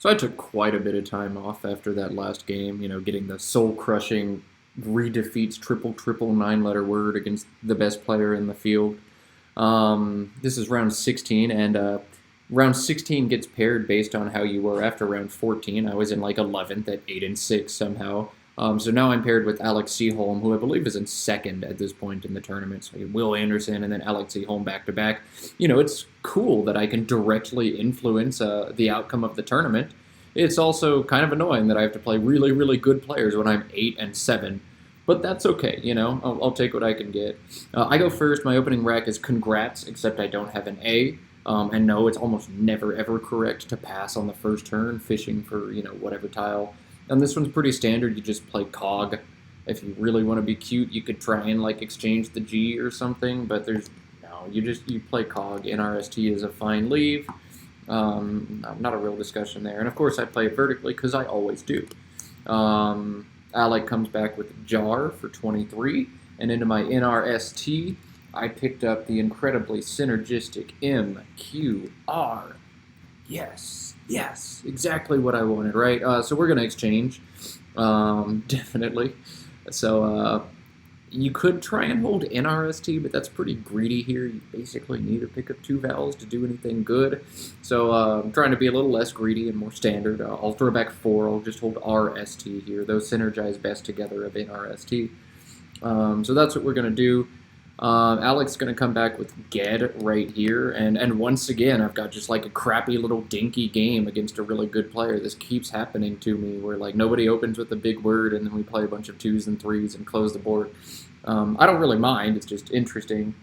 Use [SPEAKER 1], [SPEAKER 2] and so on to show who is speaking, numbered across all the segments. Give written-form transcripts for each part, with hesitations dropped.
[SPEAKER 1] So I took quite a bit of time off after that last game, getting the soul-crushing redefeats triple 9-letter word against the best player in the field. This is round 16, and round 16 gets paired based on how you were after round 14. I was in like 11th at 8-6 somehow. So now I'm paired with Alec Sjoholm, who I believe is in second at this point in the tournament. So Will Anderson and then Alec Sjoholm back to back. It's cool that I can directly influence the outcome of the tournament. It's also kind of annoying that I have to play really, really good players when I'm 8-7. But that's okay, I'll take what I can get. I go first. My opening rack is congrats, except I don't have an A. And no, it's almost never, ever correct to pass on the first turn, fishing for, whatever tile. And this one's pretty standard. You just play cog. If you really want to be cute, you could try and exchange the G or something, but you play cog. NRST is a fine leave. Not a real discussion there. And of course I play it vertically because I always do. Alec comes back with jar for 23, and into my NRST, I picked up the incredibly synergistic MQR. Yes, exactly what I wanted, right? So we're going to exchange, definitely. So you could try and hold NRST, but that's pretty greedy here. You basically need to pick up 2 vowels to do anything good. So I'm trying to be a little less greedy and more standard. I'll throw back 4. I'll just hold RST here. Those synergize best together of NRST. So that's what we're going to do. Alec's going to come back with Ged right here, and once again, I've got just a crappy little dinky game against a really good player. This keeps happening to me, where nobody opens with a big word, and then we play a bunch of 2s and 3s and close the board. I don't really mind, it's just interesting.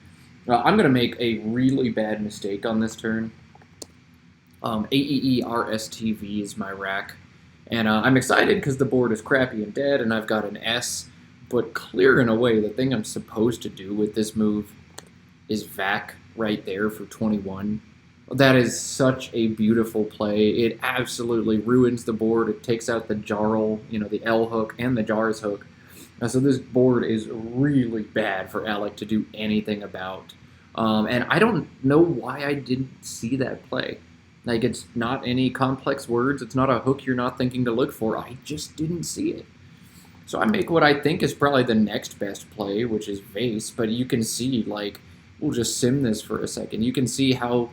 [SPEAKER 1] I'm going to make a really bad mistake on this turn. AEERSTV is my rack, and I'm excited because the board is crappy and dead, and I've got an S. But clear in a way, the thing I'm supposed to do with this move is vac right there for 21. That is such a beautiful play. It absolutely ruins the board. It takes out the jarl, the L hook and the jars hook. So this board is really bad for Alec to do anything about. And I don't know why I didn't see that play. It's not any complex words. It's not a hook you're not thinking to look for. I just didn't see it. So I make what I think is probably the next best play, which is vase, but you can see, we'll just sim this for a second. You can see how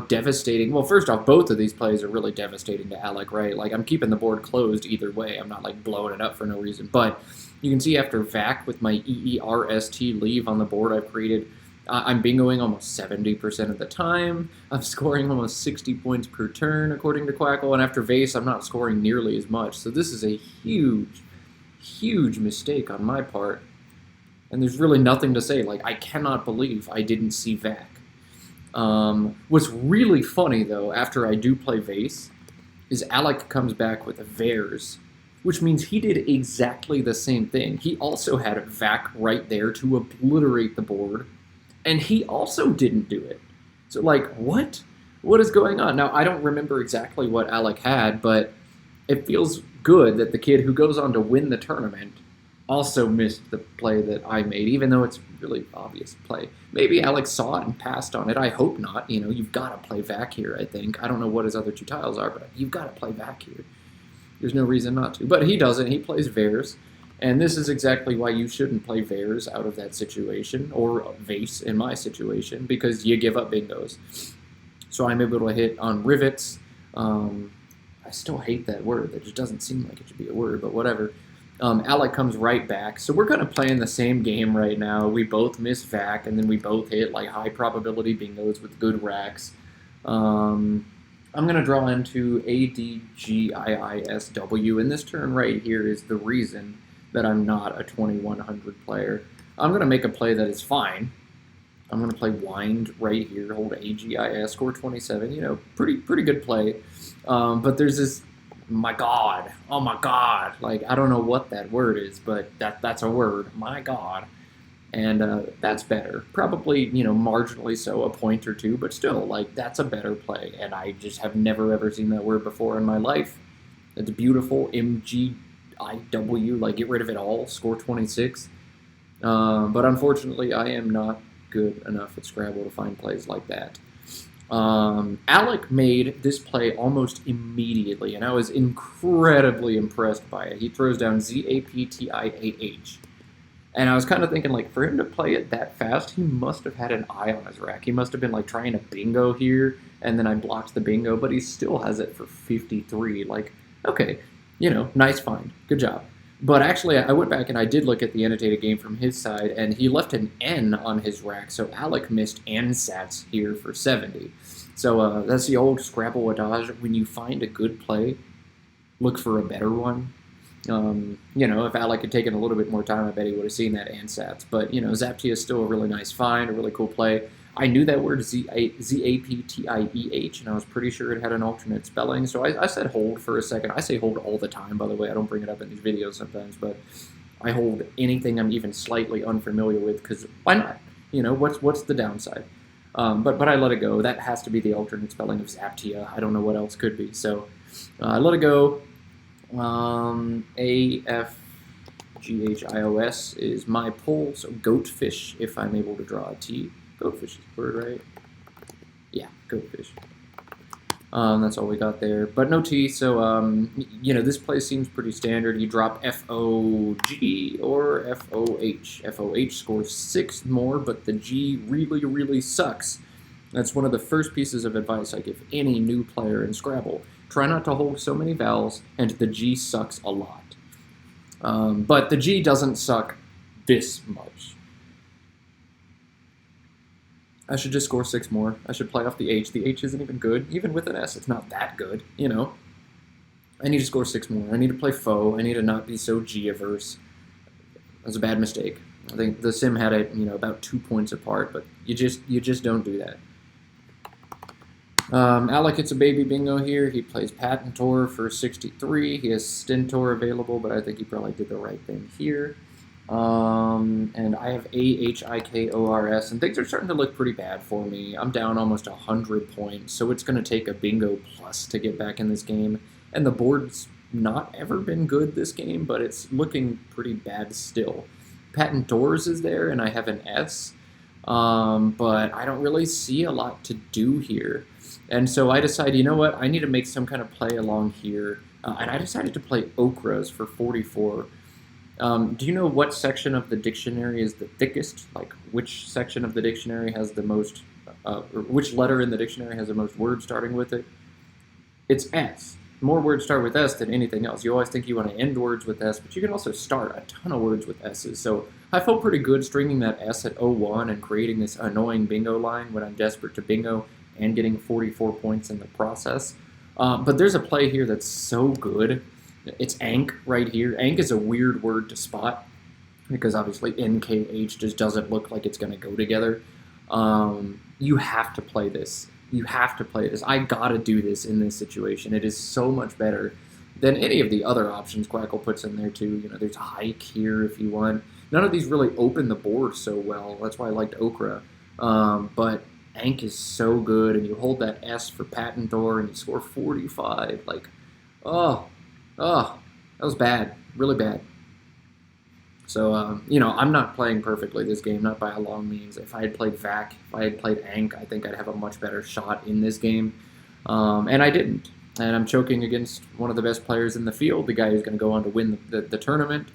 [SPEAKER 1] devastating, well, first off, both of these plays are really devastating to Alec, right? I'm keeping the board closed either way. I'm not, blowing it up for no reason. But you can see after vac with my EERST leave on the board I've created, I'm bingoing almost 70% of the time. I'm scoring almost 60 points per turn, according to Quackle. And after vase, I'm not scoring nearly as much. So this is a huge mistake on my part, and there's really nothing to say. I cannot believe I didn't see vac. What's really funny, though, after I do play vase, is Alec comes back with a Vares, which means he did exactly the same thing. He also had vac right there to obliterate the board, and he also didn't do it. So, what? What is going on? Now, I don't remember exactly what Alec had, but it feels good that the kid who goes on to win the tournament also missed the play that I made, even though it's really obvious play. Maybe Alex saw it and passed on it. I hope not. You've got to play vac here, I think. I don't know what his other 2 tiles are, but you've got to play vac here. There's no reason not to. But he doesn't. He plays Vares. And this is exactly why you shouldn't play Vares out of that situation, or vase in my situation, because you give up bingos. So I'm able to hit on rivets. I still hate that word. That just doesn't seem like it should be a word, but whatever. Alec comes right back. So we're kind of playing the same game right now. We both miss vac, and then we both hit high probability bingos with good racks. I'm going to draw into ADGIISW, and this turn right here is the reason that I'm not a 2100 player. I'm going to make a play that is fine. I'm going to play wind right here, hold AGIS, score 27. Pretty good play. But there's this, my God, oh my God. I don't know what that word is, but that's a word, my God. And that's better. Probably, marginally so, a point or 2, but still, that's a better play. And I just have never, ever seen that word before in my life. It's beautiful, MGIW, get rid of it all, score 26. But unfortunately, I am not good enough at Scrabble to find plays like that. Alec made this play almost immediately, and I was incredibly impressed by it. He throws down Zaptiah, and I was kind of thinking, like, for him to play it that fast, he must have had an eye on his rack. He must have been, like, trying a bingo here, and then I blocked the bingo, but he still has it for 53. Like, okay, nice find. Good job. But actually, I went back and I did look at the annotated game from his side, and he left an N on his rack, so Alec missed N-sats here for 70. So that's the old Scrabble adage. When you find a good play, look for a better one. If Alec had taken a little bit more time, I bet he would have seen that ansats. But, Zaptiah is still a really nice find, a really cool play. I knew that word Zaptieh, and I was pretty sure it had an alternate spelling. So I said hold for a second. I say hold all the time, by the way. I don't bring it up in these videos sometimes, but I hold anything I'm even slightly unfamiliar with, because why not? What's the downside? But I let it go. That has to be the alternate spelling of Zaptiah. I don't know what else could be. So I let it go. AFGHIOS is my pull, so goatfish if I'm able to draw a T. Goatfish is the word, right? Yeah, goatfish. That's all we got there, but no T, so, this play seems pretty standard. You drop FOG or FOH. FOH scores 6 more, but the G really, really sucks. That's one of the first pieces of advice I give any new player in Scrabble. Try not to hold so many vowels, and the G sucks a lot. But the G doesn't suck this much. I should just score 6 more. I should play off the H. The H isn't even good. Even with an S, it's not that good, I need to score 6 more. I need to play faux. I need to not be so G-averse. That was a bad mistake. I think the sim had it, about 2 points apart, but you just don't do that. Alec gets a baby bingo here. He plays Patentor for 63. He has Stentor available, but I think he probably did the right thing here. And I have AHIKORS, and things are starting to look pretty bad for me. I'm down almost 100 points, so it's going to take a bingo plus to get back in this game. And the board's not ever been good this game, but it's looking pretty bad still. Patentors is there, and I have an S, but I don't really see a lot to do here. And so I decided, you know what, I need to make some kind of play along here. And I decided to play Okras for 44. Do you know what section of the dictionary is the thickest? Like, which section of the dictionary has the most, or which letter in the dictionary has the most words starting with it? It's S. More words start with S than anything else. You always think you want to end words with S, but you can also start a ton of words with S's. So I felt pretty good stringing that S at 01 and creating this annoying bingo line when I'm desperate to bingo and getting 44 points in the process. But there's a play here that's so good. It's Ank right here. Ank is a weird word to spot because obviously NKH just doesn't look like it's going to go together. You have to play this. You have to play this. I gotta do this in this situation. It is so much better than any of the other options Quackle puts in there too. There's a hike here if you want. None of these really open the board so well. That's why I liked Okra. But Ank is so good, and you hold that S for Patentor, and you score 45. Like, that was bad. Really bad. So, I'm not playing perfectly this game, not by a long means. If I had played VAC, if I had played Ank, I think I'd have a much better shot in this game. And I didn't. And I'm choking against one of the best players in the field, the guy who's going to go on to win the tournament.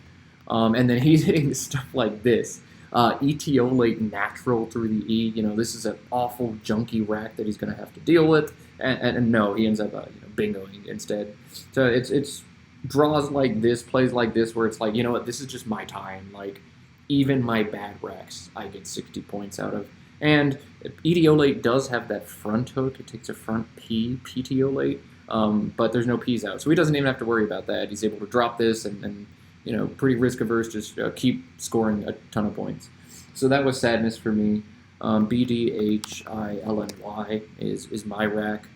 [SPEAKER 1] And then he's hitting stuff like this. Etiolate natural through the E. This is an awful, junky rack that he's going to have to deal with. And no, he ends up bingoing instead. So it's draws like this, plays like this, where it's like, you know what, this is just my time. Like, even my bad racks, I get 60 points out of. And Etiolate does have that front hook. It takes a front P, Petiolate, but there's no P's out. So he doesn't even have to worry about that. He's able to drop this and pretty risk-averse, just keep scoring a ton of points. So that was sadness for me. BDHILNY is my rack.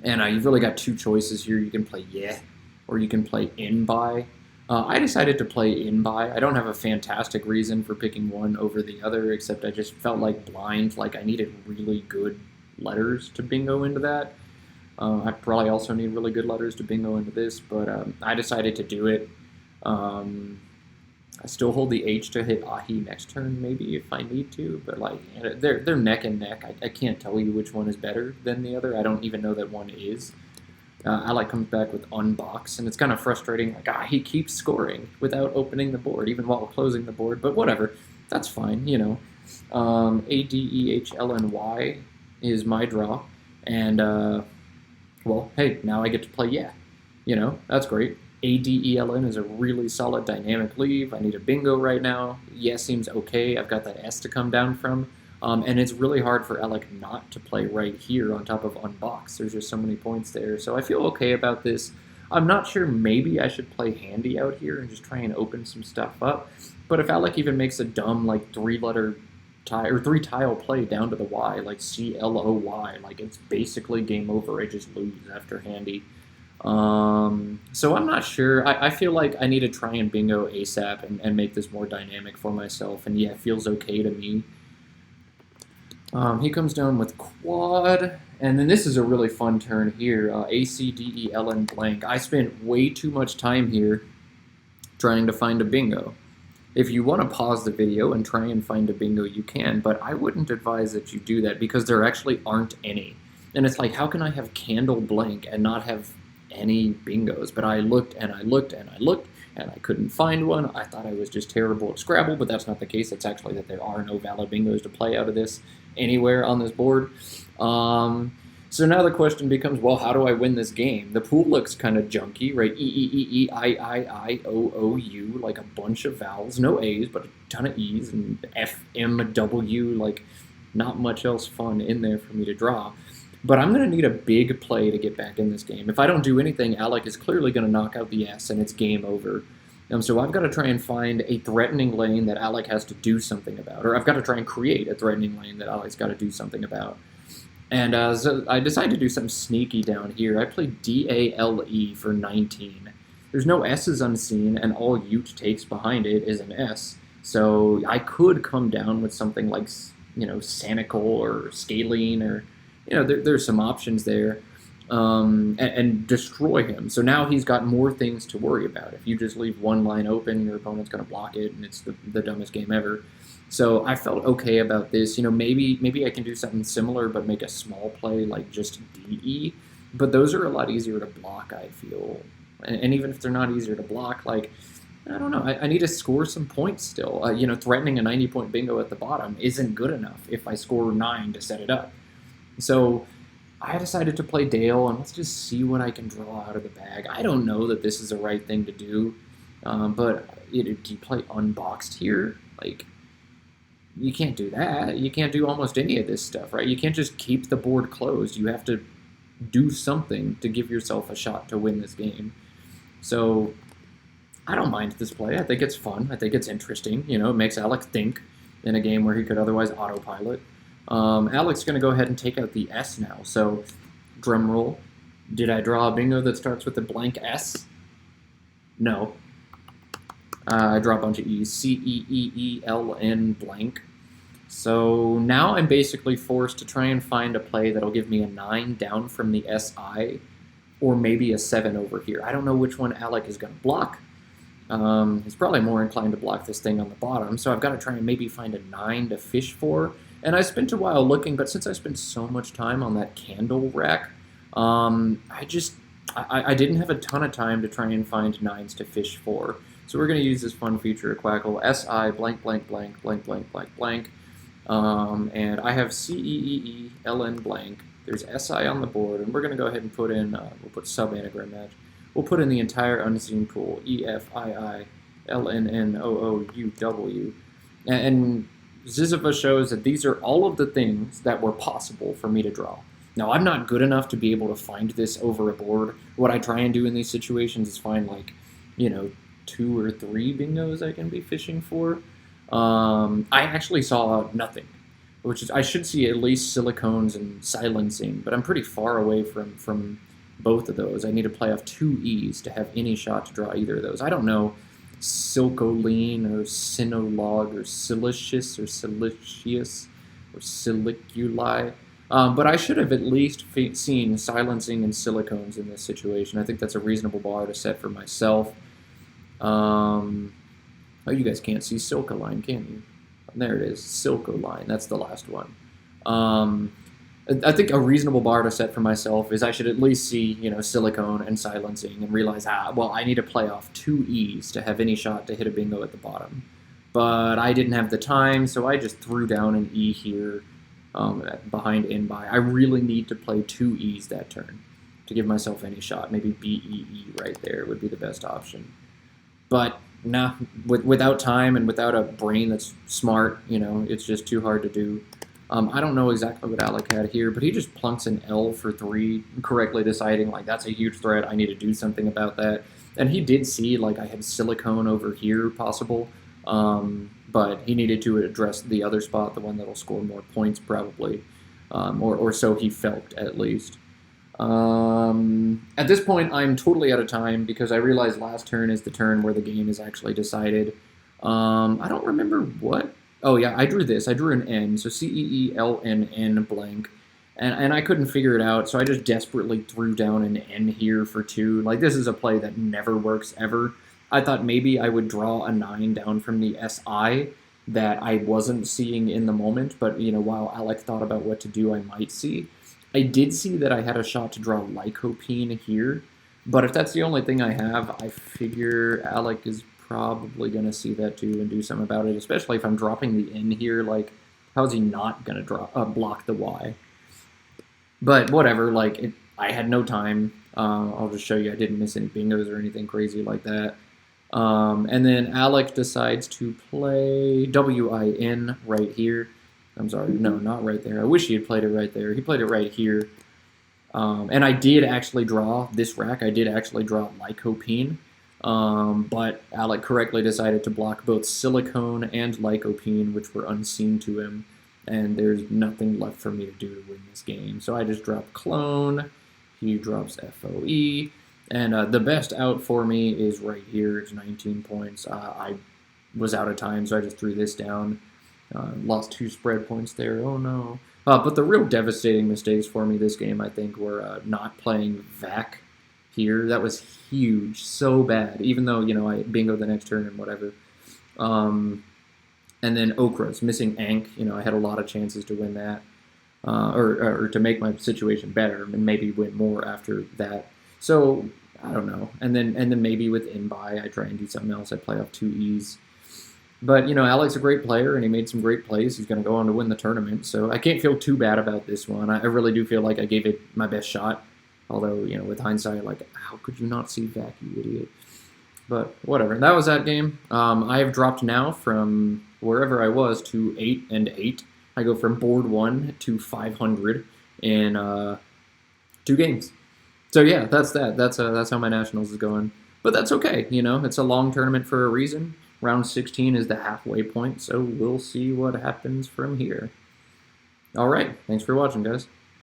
[SPEAKER 1] And you've really got two choices here. You can play yeah, or you can play in by. I decided to play in by. I don't have a fantastic reason for picking one over the other, except I just felt like blind, like I needed really good letters to bingo into that. I probably also need really good letters to bingo into this, but I decided to do it. I I still hold the H to hit Ahi next turn, maybe, if I need to, but like, they're neck and neck. I can't tell you which one is better than the other. I don't even know that one is. Alec comes back with unbox, and it's kind of frustrating. Like, he keeps scoring without opening the board, even while closing the board, but whatever. That's fine, you know. ADEHLNY is my draw, and, well, hey, now I get to play yeah. You know, that's great. ADELN is a really solid dynamic leave. I need a bingo right now. Yeah seems okay. I've got that S to come down from. And it's really hard for Alec not to play right here on top of unbox. There's just so many points there. So I feel okay about this. I'm not sure, maybe I should play handy out here and just try and open some stuff up. But if Alec even makes a dumb, like, three-letter tie or three-tile play down to the Y, like CLOY, like, it's basically game over. I just lose after handy. So I'm not sure. I feel like I need to try and bingo ASAP and make this more dynamic for myself. And yeah, it feels okay to me. He comes down with quad, and then this is a really fun turn here, ACDELN blank. I spent way too much time here trying to find a bingo. If you want to pause the video and try and find a bingo, you can, but I wouldn't advise that you do that because there actually aren't any. And it's like, how can I have candle blank and not have any bingos? But I looked and I looked and I looked, and I couldn't find one. I thought I was just terrible at Scrabble, but that's not the case. It's actually that there are no valid bingos to play out of this anywhere on this board. So now the question becomes, well, how do I win this game? The pool looks kind of junky, right? E-E-E-E-I-I-I-O-O-U, like a bunch of vowels. No A's, but a ton of E's, and F-M-W, like not much else fun in there for me to draw. But I'm going to need a big play to get back in this game. If I don't do anything, Alec is clearly going to knock out the S, and it's game over. So I've got to try and find a threatening lane that Alec has to do something about. Or I've got to try and create a threatening lane that Alec's got to do something about. And so I decided to do something sneaky down here. I played D-A-L-E for 19. There's no S's unseen, and all Ute takes behind it is an S. So I could come down with something like, you know, Sanical or Scalene, or, you know, there's some options there. And destroy him. So now he's got more things to worry about. If you just leave one line open, your opponent's going to block it, and it's the dumbest game ever. So I felt okay about this. You know, maybe I can do something similar, but make a small play like just DE. But those are a lot easier to block, I feel. And even if they're not easier to block, like, I don't know, I need to score some points still. You know, threatening a 90-point bingo at the bottom isn't good enough if I score 9 to set it up. So I decided to play Dale, and let's just see what I can draw out of the bag. I don't know that this is the right thing to do, but do you play unboxed here? Like, you can't do that. You can't do almost any of this stuff, right? You can't just keep the board closed. You have to do something to give yourself a shot to win this game. So I don't mind this play. I think it's fun. I think it's interesting. You know, it makes Alec think in a game where he could otherwise autopilot. Alec's going to go ahead and take out the S now. So, drum roll. Did I draw a bingo that starts with a blank S? No. I draw a bunch of E's. C-E-E-E-L-N blank. So now I'm basically forced to try and find a play that'll give me a 9 down from the SI, or maybe a 7 over here. I don't know which one Alec is going to block. He's probably more inclined to block this thing on the bottom, so I've got to try and maybe find a 9 to fish for. And I spent a while looking, but since I spent so much time on that candle rack, I didn't have a ton of time to try and find 9s to fish for. So we're going to use this fun feature of Quackle, SI blank blank blank blank blank blank blank. And I have CEEELN blank. There's SI on the board, and we're going to go ahead and put in, we'll put sub-anagram match. We'll put in the entire unseen pool, EFIILNNOOUW. And Ziziva shows that these are all of the things that were possible for me to draw. Now, I'm not good enough to be able to find this over a board. What I try and do in these situations is find, like, you know, 2 or 3 bingos I can be fishing for. I actually saw nothing, which is, I should see at least silicones and silencing, but I'm pretty far away from both of those. I need to play off 2 E's to have any shot to draw either of those. I don't know Silcoline or Sinolog or Silicious or Silicious or Siliculi, but I should have at least seen silencing and silicones in this situation. I think that's a reasonable bar to set for myself. Oh, you guys can't see Silka Line, can you? There it is, Silka Line. That's the last one. I think a reasonable bar to set for myself is I should at least see, silicone and silencing and realize, well, I need to play off 2 E's to have any shot to hit a bingo at the bottom. But I didn't have the time, so I just threw down an E here behind in by. I really need to play 2 E's that turn to give myself any shot. Maybe B-E-E right there would be the best option. But nah, without time and without a brain that's smart, it's just too hard to do. I don't know exactly what Alec had here, but he just plunks an L for 3, correctly deciding, like, that's a huge threat. I need to do something about that. And he did see, like, I had silicone over here possible, but he needed to address the other spot, the one that'll score more points probably, or so he felt at least. At this point, I'm totally out of time because I realized last turn is the turn where the game is actually decided. I don't remember what. Oh, yeah, I drew this. I drew an N, so C-E-E-L-N-N blank, and I couldn't figure it out, so I just desperately threw down an N here for 2. Like, this is a play that never works ever. I thought maybe I would draw a 9 down from the SI that I wasn't seeing in the moment, but, while Alec thought about what to do, I might see. I did see that I had a shot to draw lycopene here, but if that's the only thing I have, I figure Alec is probably going to see that too and do something about it, especially if I'm dropping the N here. Like, how is he not going to block the Y? But whatever, like, I had no time. I'll just show you I didn't miss any bingos or anything crazy like that. And then Alec decides to play W-I-N right here. I'm sorry, no, not right there. I wish he had played it right there. He played it right here. And I did actually draw this rack. I did actually draw lycopene. But Alec correctly decided to block both silicone and lycopene, which were unseen to him, and there's nothing left for me to do to win this game. So I just dropped clone, he drops FOE, and the best out for me is right here. It's 19 points. I was out of time, so I just threw this down. Lost 2 spread points there. Oh no. But the real devastating mistakes for me this game, I think, were not playing VAC here. That was huge, so bad, even though, I bingo the next turn and whatever. And then Okras, missing Ankh, I had a lot of chances to win that, or to make my situation better and maybe win more after that. So, I don't know. And then maybe with in-buy, I try and do something else. I play off 2 E's. But, Alec's a great player, and he made some great plays. He's going to go on to win the tournament, so I can't feel too bad about this one. I really do feel like I gave it my best shot. Although, with hindsight, like, how could you not see VAC, you idiot? But whatever. That was that game. I have dropped now from wherever I was to 8-8. I go from board 1 to 500 in 2 games. So yeah, that's that. That's how my nationals is going. But that's okay. It's a long tournament for a reason. Round 16 is the halfway point, so we'll see what happens from here. All right. Thanks for watching, guys.